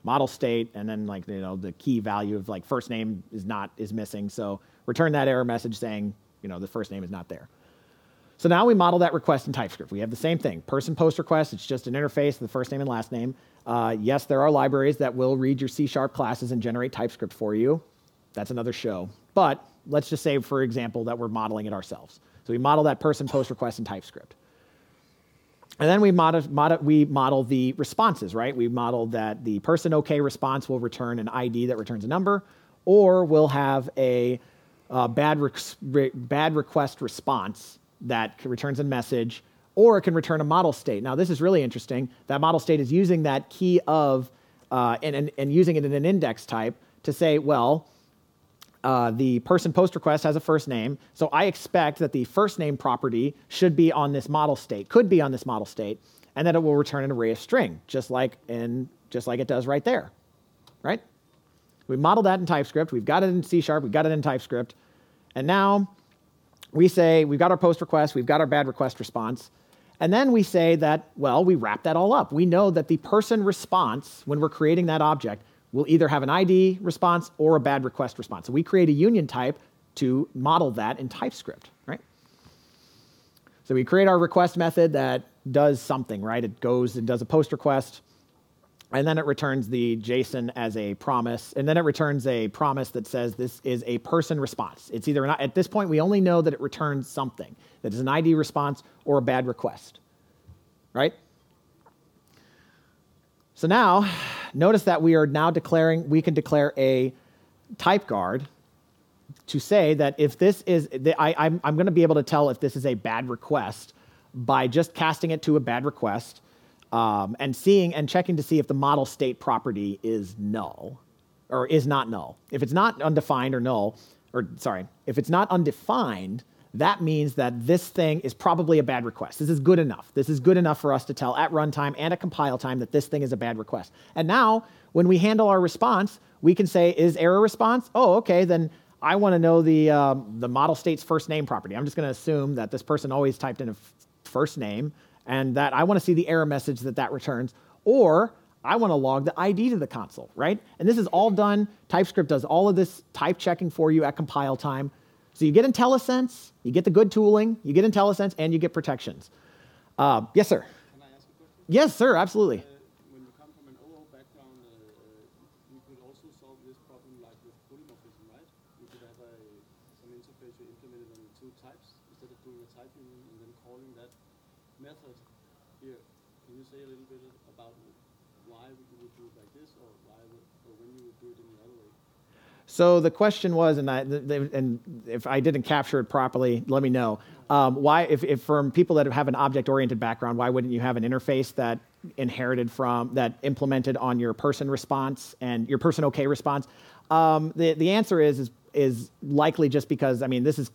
model state, and then the key value of first name is missing. So return that error message saying the first name is not there. So now we model that request in TypeScript. We have the same thing. Person post request, it's just an interface, the first name and last name. Yes, there are libraries that will read your C# classes and generate TypeScript for you. That's another show. But let's just say, for example, that we're modeling it ourselves. So we model that person post request in TypeScript. And then we model the responses, right? We model that the person OK response will return an ID that returns a number, or we'll have a bad request response that returns a message, or it can return a model state. Now, this is really interesting. That model state is using that key of and using it in an index type to say, well, the person post request has a first name, so I expect that the first name property should be on this model state, could be on this model state, and that it will return an array of string, just like it does right there, right? We modeled that in TypeScript. We've got it in C#. We've got it in TypeScript, and now we say we've got our post request, we've got our bad request response, and then we say that, well, we wrap that all up. We know that the person response, when we're creating that object, will either have an ID response or a bad request response. So we create a union type to model that in TypeScript, right? So we create our request method that does something, right? It goes and does a post request, and then it returns the JSON as a promise, and then it returns a promise that says this is a person response. It's either not, at this point, we only know that it returns something, that is an ID response or a bad request, right? So now, notice that we are now declaring, we can declare a type guard to say that if this is, I'm going to be able to tell if this is a bad request by just casting it to a bad request and seeing and checking to see if the model state property is null or is not null. If it's not undefined or null, or sorry, if it's not undefined, that means that this thing is probably a bad request. This is good enough. This is good enough for us to tell at runtime and at compile time that this thing is a bad request. And now, when we handle our response, we can say, is error response? Oh, okay, then I want to know the model state's first name property. I'm just going to assume that this person always typed in a first name, and that I want to see the error message that returns, or I want to log the ID to the console, right? And this is all done. TypeScript does all of this type checking for you at compile time. So you get IntelliSense, you get the good tooling, you get IntelliSense, and you get protections. Yes, sir? Can I ask a question? Yes, sir, absolutely. When you come from an OO background, you could also solve this problem like with polymorphism, right? You could have some interface you implemented on two types instead of doing a type union and then calling that method here. Can you say a little bit about why you would do it like this, or when you would do it in the other way? So the question was, and if I didn't capture it properly, let me know. Why, if from people that have an object-oriented background, why wouldn't you have an interface that inherited from, that implemented on your person response and your person OK response? The answer is likely just because, I mean, this is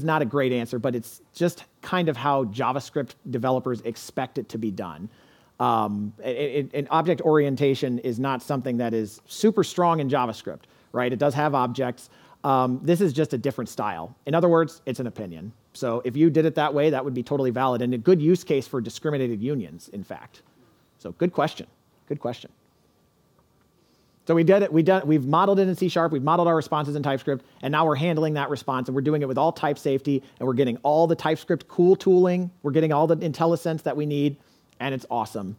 not a great answer, but it's just kind of how JavaScript developers expect it to be done. And object orientation is not something that is super strong in JavaScript, right? It does have objects. This is just a different style. In other words, it's an opinion. So if you did it that way, that would be totally valid and a good use case for discriminated unions, in fact. So good question. Good question. So we did it. We've modeled it in C#. We've modeled our responses in TypeScript, and now we're handling that response, and we're doing it with all type safety, and we're getting all the TypeScript cool tooling. We're getting all the IntelliSense that we need. And it's awesome.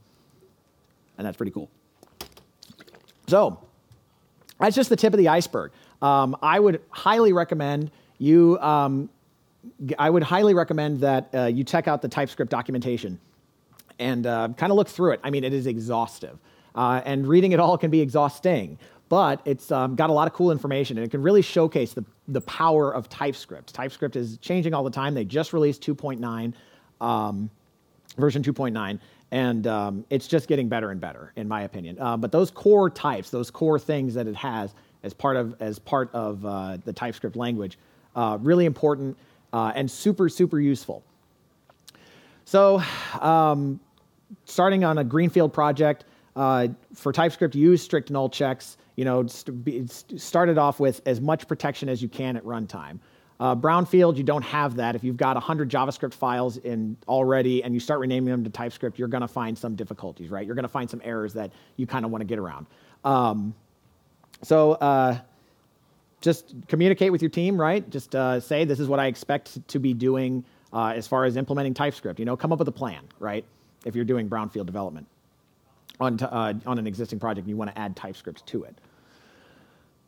And that's pretty cool. So that's just the tip of the iceberg. I would highly recommend you. I would highly recommend that you check out the TypeScript documentation and kind of look through it. I mean, it is exhaustive, and reading it all can be exhausting. But it's got a lot of cool information, and it can really showcase the power of TypeScript. TypeScript is changing all the time. They just released 2.9. Version 2.9, and it's just getting better and better, in my opinion. But those core types, those core things that it has as part of the TypeScript language, really important and super, super useful. So starting on a greenfield project, for TypeScript, use strict null checks. You know, start it off with as much protection as you can at runtime. Brownfield, you don't have that. If you've got 100 JavaScript files in already and you start renaming them to TypeScript, you're going to find some difficulties, right? You're going to find some errors that you kind of want to get around. Just communicate with your team, right? Just say, this is what I expect to be doing as far as implementing TypeScript. You know, come up with a plan, right? If you're doing brownfield development on an existing project, you want to add TypeScript to it.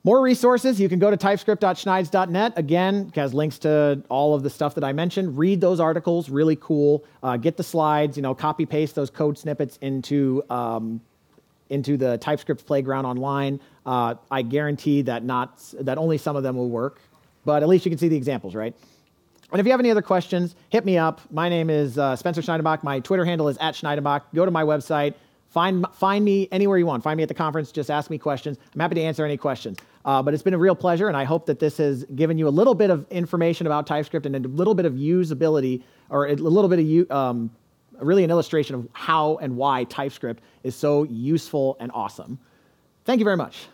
More resources, you can go to typescript.schneids.net. Again, it has links to all of the stuff that I mentioned. Read those articles, really cool. Get the slides, you know, copy paste those code snippets into the TypeScript playground online. I guarantee that only some of them will work, but at least you can see the examples, right? And if you have any other questions, hit me up. My name is Spencer Schneidenbach. My Twitter handle is @Schneidenbach. Go to my website, Find me anywhere you want. Find me at the conference. Just ask me questions. I'm happy to answer any questions. But it's been a real pleasure, and I hope that this has given you a little bit of information about TypeScript and a little bit of usability, or a little bit of really an illustration of how and why TypeScript is so useful and awesome. Thank you very much.